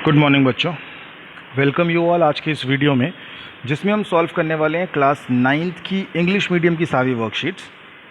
Good morning बच्चों, welcome you all आज के इस वीडियो में जिसमें हम सॉल्व करने वाले हैं क्लास 9th की इंग्लिश मीडियम की सारी वर्कशीट्स।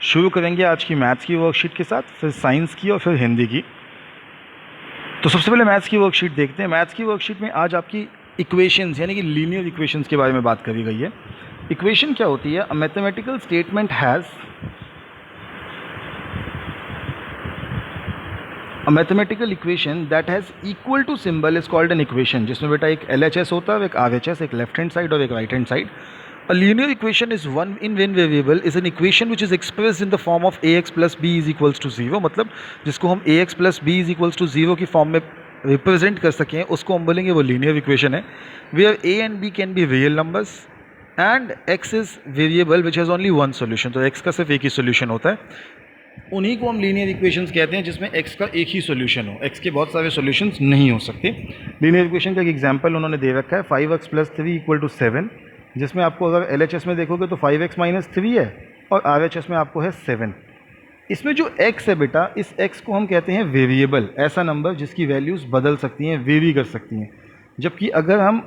शुरू करेंगे आज की मैथ्स की वर्कशीट के साथ, फिर साइंस की और फिर हिंदी की। तो सबसे पहले मैथ्स की वर्कशीट देखते हैं। मैथ्स की वर्कशीट में आज आपकी इक्वेशंस यानी कि लीनियर इक्वेशंस के बारे में बात करी गई है। इक्वेशन क्या होती है? A mathematical statement has A mathematical equation that has equal to symbol is called an equation, जिसमें बेटा एक LHS होता है, एक RHS, एक लेफ्ट हैंड साइड और एक right hand side. A linear equation is one variable is an equation which is expressed in the form of ax plus b is equals to 0। मतलब जिसको हम ax plus b is equals to 0 की form में represent कर सकें उसको हम बोलेंगे वो लीनियर इक्वेशन है। Where a and b can be real numbers and x is variable which has only one solution। तो x का सिर्फ एक ही सोल्यूशन होता है, उन्हीं को हम लीनियर इक्वेशंस कहते हैं जिसमें x का एक ही सॉल्यूशन हो, x के बहुत सारे सॉल्यूशंस नहीं हो सकते। लीनियर इक्वेशन का एक एग्जांपल उन्होंने दे रखा है 5x + 3 = 7, जिसमें आपको अगर LHS में देखोगे तो 5x - 3 है और RHS में आपको है 7। इसमें जो x है बेटा, इस x को हम कहते हैं वेरिएबल, ऐसा नंबर जिसकी वैल्यूज़ बदल सकती हैं, वेरी कर सकती हैं। जबकि अगर हम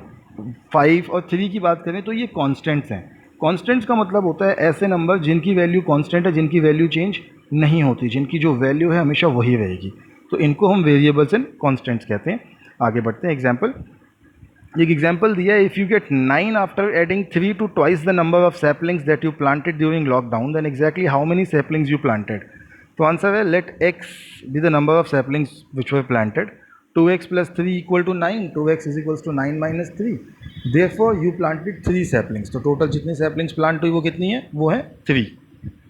5 और 3 की बात करें तो ये कॉन्स्टेंट्स हैं। कॉन्स्टेंट्स का मतलब होता है ऐसे नंबर जिनकी वैल्यू कांस्टेंट है, जिनकी वैल्यू चेंज नहीं होती, जिनकी जो वैल्यू है हमेशा वही रहेगी, तो इनको हम वेरिएबल्स एंड कांस्टेंट्स कहते हैं। आगे बढ़ते हैं। एग्जांपल, एक एग्जांपल दिया है, if you get 9 after adding 3 to twice the number of saplings that you planted during lockdown, then exactly how many saplings you planted. तो आंसर है let x be the number of saplings which were planted. 2x + 3 = 9, 2x = 9 - 3, therefore you planted 3 saplings. तो total जितनी saplings plant हुई वो कितनी है? वो है 3।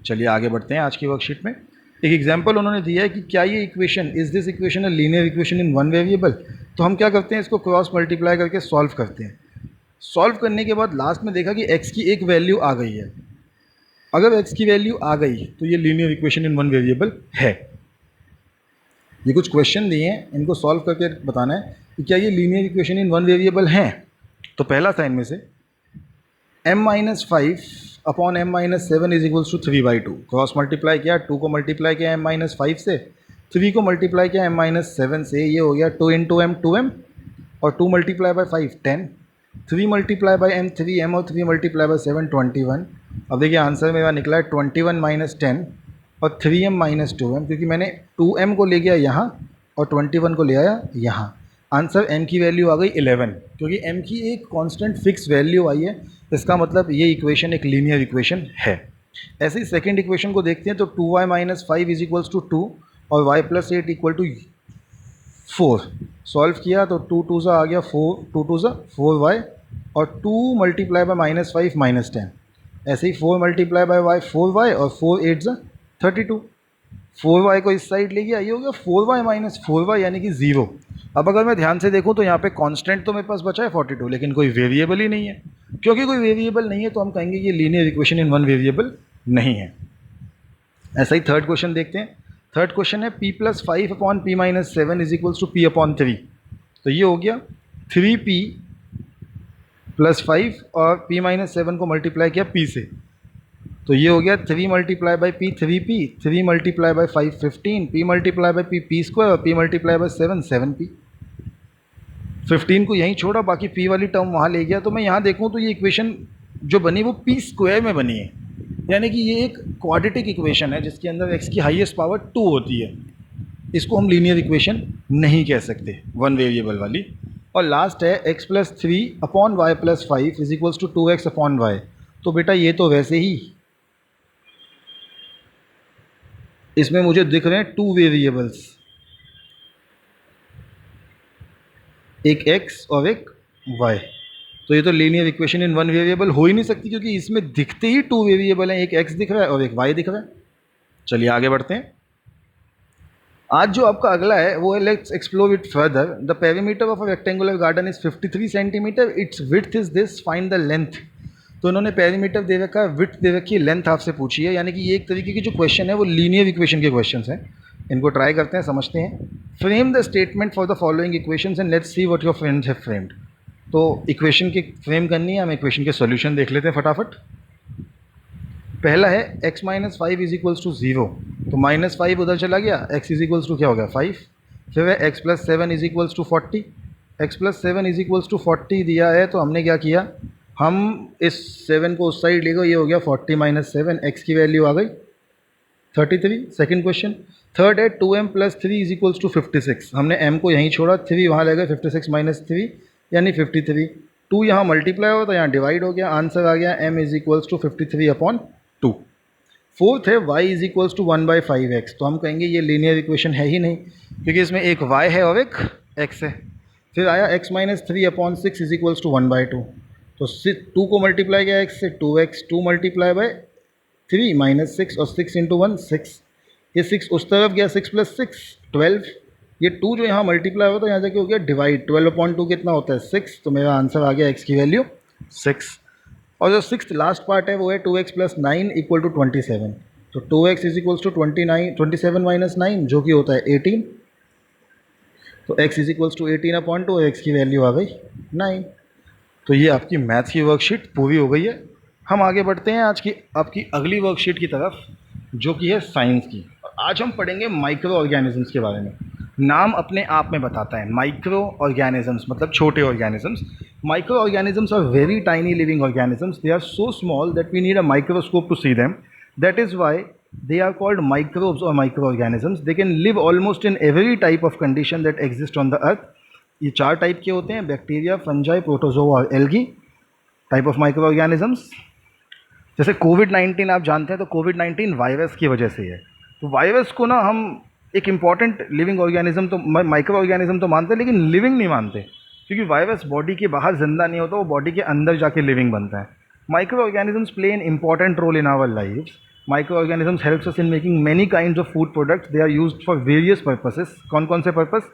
चलिए आगे बढ़ते हैं। आज की वर्कशीट में एक एग्जांपल उन्होंने दिया है कि क्या ये equation, is this equation a linear equation in one variable. तो हम क्या करते हैं, इसको क्रॉस मल्टीप्लाई करके सॉल्व करते हैं। सॉल्व करने के बाद लास्ट में देखा कि x की एक वैल्यू आ गई है। अगर x की वैल्यू आ गई तो ये linear equation in one variable है। ये कुछ क्वेश्चन दिए हैं, इनको सॉल्व करके बताना है कि क्या ये linear equation in one variable हैं। तो पहला था इनमें से m-5 upon m-7 is equals to 3/2। Cross multiply किया, 2 को मल्टीप्लाई किया m-5 से, 3 को मल्टीप्लाई किया m-7 से, ये हो गया 2 × m 2m और 2 × 5 10, 3 × m 3m और 3 × 7 21। अब देखिए आंसर मेरा निकला है 21 - 10 और 3m - 2m, क्योंकि मैंने 2m को ले गया यहाँ और 21 को ले आया यहाँ। आंसर m की वैल्यू आ गई 11, क्योंकि m की एक कांस्टेंट फिक्स वैल्यू आई है। इसका मतलब ये इक्वेशन एक लीनियर इक्वेशन है। ऐसे ही सेकंड इक्वेशन को देखते हैं। तो 2y - 5 इज इक्वल्स टू 2 और y + 8 इक्वल टू 4। सॉल्व किया तो 2 2 आ गया 4, 2 2 4y और 2 × -5 - 10। ऐसे ही 4 × y 4y और 4 8 32। 4y को इस साइड ले गया, ये हो गया 4y - 4y यानी कि 0। अब अगर मैं ध्यान से देखूं तो यहाँ पे कांस्टेंट तो मेरे पास बचा है 42, लेकिन कोई वेरिएबल ही नहीं है। क्योंकि कोई वेरिएबल नहीं है तो हम कहेंगे ये linear equation in one variable नहीं है। ऐसा ही थर्ड क्वेश्चन देखते हैं। थर्ड क्वेश्चन है p + 5 upon p - 7 is equals to p/3। तो ये हो गया 3p + 5 और p - 7 को मल्टीप्लाई किया p से, तो ये हो गया 3 × p 3p, 3 × 5 15, p × p p² और p × 7 7p। 15 को यहीं छोड़ा, बाकी p वाली टर्म वहाँ ले गया। तो मैं यहाँ देखूँ तो ये इक्वेशन जो बनी वो p² में बनी है, यानी कि ये एक क्वाड्रेटिक इक्वेशन है जिसके अंदर x की हाईएस्ट पावर 2 होती है। इसको हम लीनियर इक्वेशन नहीं कह सकते, वन वेरिएबल वाली। और लास्ट है x + 3 upon y + 5 is equals to 2x upon y। तो बेटा ये तो वैसे ही इसमें मुझे दिख रहे हैं 2 वेरिएबल्स, एक x और एक y। तो ये तो linear equation in one variable हो ही नहीं सकती, क्योंकि इसमें दिखते ही 2 वेरिएबल हैं, एक x दिख रहा है और एक y दिख रहा है। चलिए आगे बढ़ते हैं। आज जो आपका अगला है वो है let's explore it further. The perimeter of a rectangular garden is 53 centimetre, it's width is this, find the length. तो इन्होंने पेरीमीटर दे रखा है, विड्थ दे रखी है, लेंथ आपसे पूछी है। यानी कि ये एक तरीके की जो क्वेश्चन है वो लीनियर इक्वेशन के क्वेश्चन हैं। इनको ट्राई करते हैं, समझते हैं। Frame the statement for the following equations and let's see what your friends have framed. तो इक्वेशन की फ्रेम करनी है, हम इक्वेशन के सॉल्यूशन देख लेते हैं फटाफट। पहला है x - 5 इज इक्वल्स टू 0, तो -5 उधर चला गया, x इज इक्वल्स टू क्या हो गया 5। फिर है x + 7 is equals to 40, x plus 7 is equals to 40 दिया है, तो हमने क्या किया, हम इस 7 को उस साइड ले गए, ये हो गया 40 माइनस 7, एक्स की वैल्यू आ गई 33। सेकंड क्वेश्चन, थर्ड है 2m plus 3 is equals to 56। हमने m को यहीं छोड़ा, 3 वहाँ ले गए, 56 माइनस 3 यानी 53। 2 यहाँ मल्टीप्लाई हो तो यहाँ डिवाइड हो गया, आंसर आ गया m is equals to 53 upon 2। Fourth है y is equals to 1/5x। तो हम कहेंगे ये लीनियर इक्वेशन है ही नहीं, क्योंकि इसमें एक y है और एक x है। फिर आया x minus 3 upon 6 is equals to 1/2। तो 2 को मल्टीप्लाई किया x से, 2x, 2 मल्टीप्लाई बाय 3 माइनस 6 और 6 इंटू 1 6। ये 6 उस तरफ गया, 6 प्लस 6 12। ये 2 जो यहाँ मल्टीप्लाई हुआ तो यहाँ जाके हो गया डिवाइड, 12 अपॉन 2 कितना होता है 6। तो मेरा आंसर आ गया x की वैल्यू 6। और जो सिक्स लास्ट पार्ट है वो है 2x प्लस 9 इक्वल टू 27। तो 2x is equals to 27 minus 9 जो कि होता है 18। तो x is equals to 18 upon 2, x की वैल्यू आ गई 9। तो ये आपकी मैथ्स की वर्कशीट पूरी हो गई है। हम आगे बढ़ते हैं आज की आपकी अगली वर्कशीट की तरफ, जो कि है साइंस की। और आज हम पढ़ेंगे माइक्रो ऑर्गेनिजम्स के बारे में। नाम अपने आप में बताता है, माइक्रो ऑर्गेनिजम्स मतलब छोटे organisms. Micro organisms are very tiny living organisms, they are so small that we need a microscope to see them, that is why they are called microbes or microorganisms. They can live almost in every type of condition that exist on the earth. ये 4 type के होते हैं, bacteria, fungi, protozoa और algae. Type of micro organisms, जैसे कोविड-19 आप जानते हैं, तो कोविड-19 वायरस की वजह से है। तो वायरस को ना हम एक इम्पॉर्टेंट लिविंग ऑर्गेनिज्म तो माइक्रो ऑर्गेनिज्म तो मानते हैं, लेकिन लिविंग नहीं मानते, क्योंकि वायरस बॉडी के बाहर जिंदा नहीं होता, वो बॉडी के अंदर जाके लिविंग बनता है। Micro organisms play an important role in our lives. Microorganisms helps us in making many kinds of food products. They are used for various purposes. कौन कौन से purpose?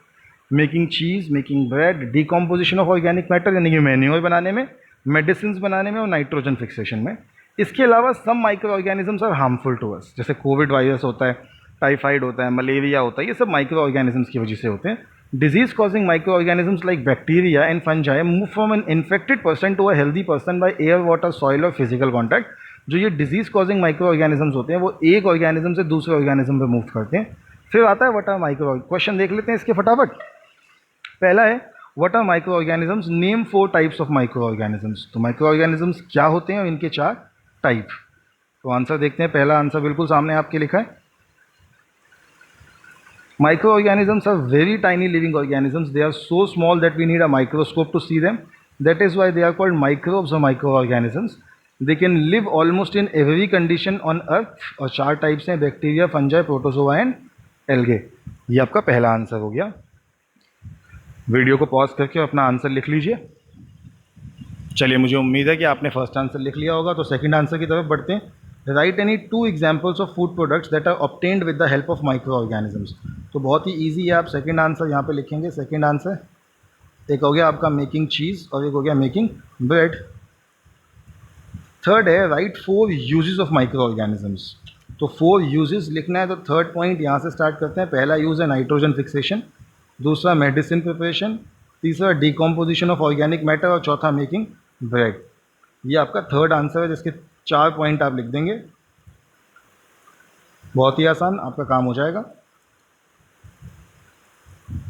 Making cheese, making bread, decomposition of organic matter यानी कि manure बनाने में, medicine बनाने में और नाइट्रोजन फिक्सेशन में। इसके अलावा some micro organisms are harmful to us, जैसे कोविड वायरस होता है, टाइफाइड होता है, मलेरिया होता है, ये सब माइक्रो ऑर्गेनिजम्स की वजह से होते हैं। Disease causing micro organisms like bacteria and fungi move from an infected person to a healthy person by air, water, soil और फिजिकल कॉन्टैक्ट। जो ये डिजीज कॉजिंग माइक्रो ऑर्गेनिजम्स होते हैं वो एक ऑर्गेनिज्म से दूसरे ऑर्गेनिज्म पे मूव करते हैं। फिर आता है व्हाट आर माइक्रो, क्वेश्चन देख लेते हैं इसके फटाफट। पहला है what are micro organisms, name 4 types of micro organisms. तो माइक्रो ऑर्गेनिजम्स क्या होते हैं और इनके 4 टाइप। तो आंसर देखते हैं, पहला आंसर बिल्कुल सामने आपके लिखा है। Micro organisms are very tiny living organisms, they are so small that we need a microscope to see them, that is why they are called microbes और micro organisms. They can live almost in every condition on earth. और 4 types हैं, bacteria, fungi, protozoa and algae. ये आपका पहला answer हो गया। Video को pause करके अपना आंसर लिख लीजिए। चलिए, मुझे उम्मीद है कि आपने फर्स्ट आंसर लिख लिया होगा, तो सेकंड आंसर की तरफ बढ़ते हैं। Write any 2 examples of food products that are obtained with the help of micro organisms. तो बहुत ही ईजी है, आप सेकंड आंसर यहाँ पे लिखेंगे। सेकंड आंसर एक हो गया आपका मेकिंग चीज़ और एक हो गया मेकिंग ब्रेड। थर्ड है right 4 uses of micro organisms. तो 4 यूजेस लिखना है, तो थर्ड पॉइंट यहाँ से स्टार्ट करते हैं। पहला यूज़ है नाइट्रोजन फिक्सेशन, दूसरा मेडिसिन प्रिपरेशन, तीसरा डिकम्पोजिशन ऑफ ऑर्गेनिक मैटर और चौथा मेकिंग ब्रेड। ये आपका थर्ड आंसर है, जिसके 4 पॉइंट आप लिख देंगे। बहुत ही आसान, आपका काम हो जाएगा।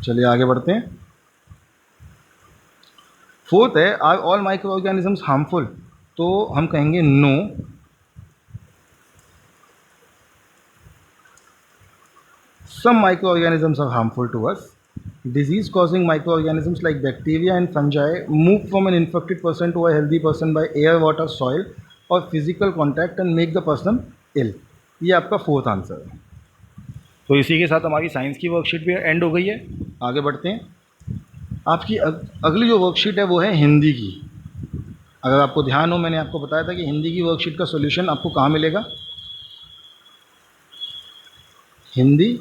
चलिए आगे बढ़ते हैं। फोर्थ है are all micro organisms harmful. तो हम कहेंगे no. Some micro organisms are harmful to us. Disease causing microorganisms like bacteria and fungi move from an infected person to a healthy person by air, water, soil or physical contact and make the person ill. ये आपका fourth answer है। तो इसी के साथ हमारी science की worksheet भी एंड हो गई है। आगे बढ़ते हैं। आपकी अगली जो वर्कशीट है वो है हिंदी की। अगर आपको ध्यान हो, मैंने आपको बताया था कि हिंदी की वर्कशीट का सॉल्यूशन आपको कहाँ मिलेगा। हिंदी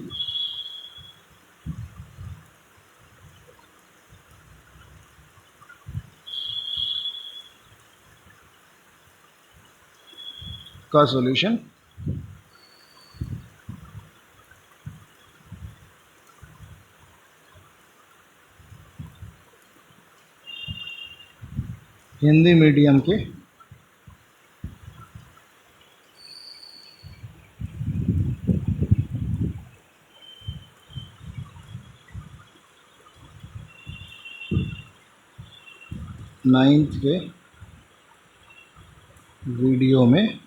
का सॉल्यूशन हिंदी मीडियम के 9th के वीडियो में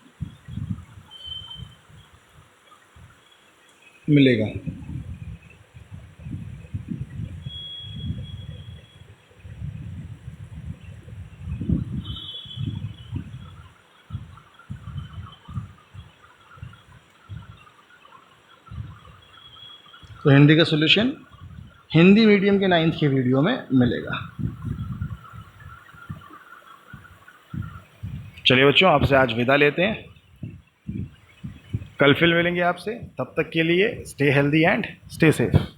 मिलेगा। तो हिंदी का सॉल्यूशन हिंदी मीडियम के 9th के वीडियो में मिलेगा। चलिए बच्चों, आपसे आज विदा लेते हैं, कल फिर मिलेंगे आपसे। तब तक के लिए stay healthy and stay safe.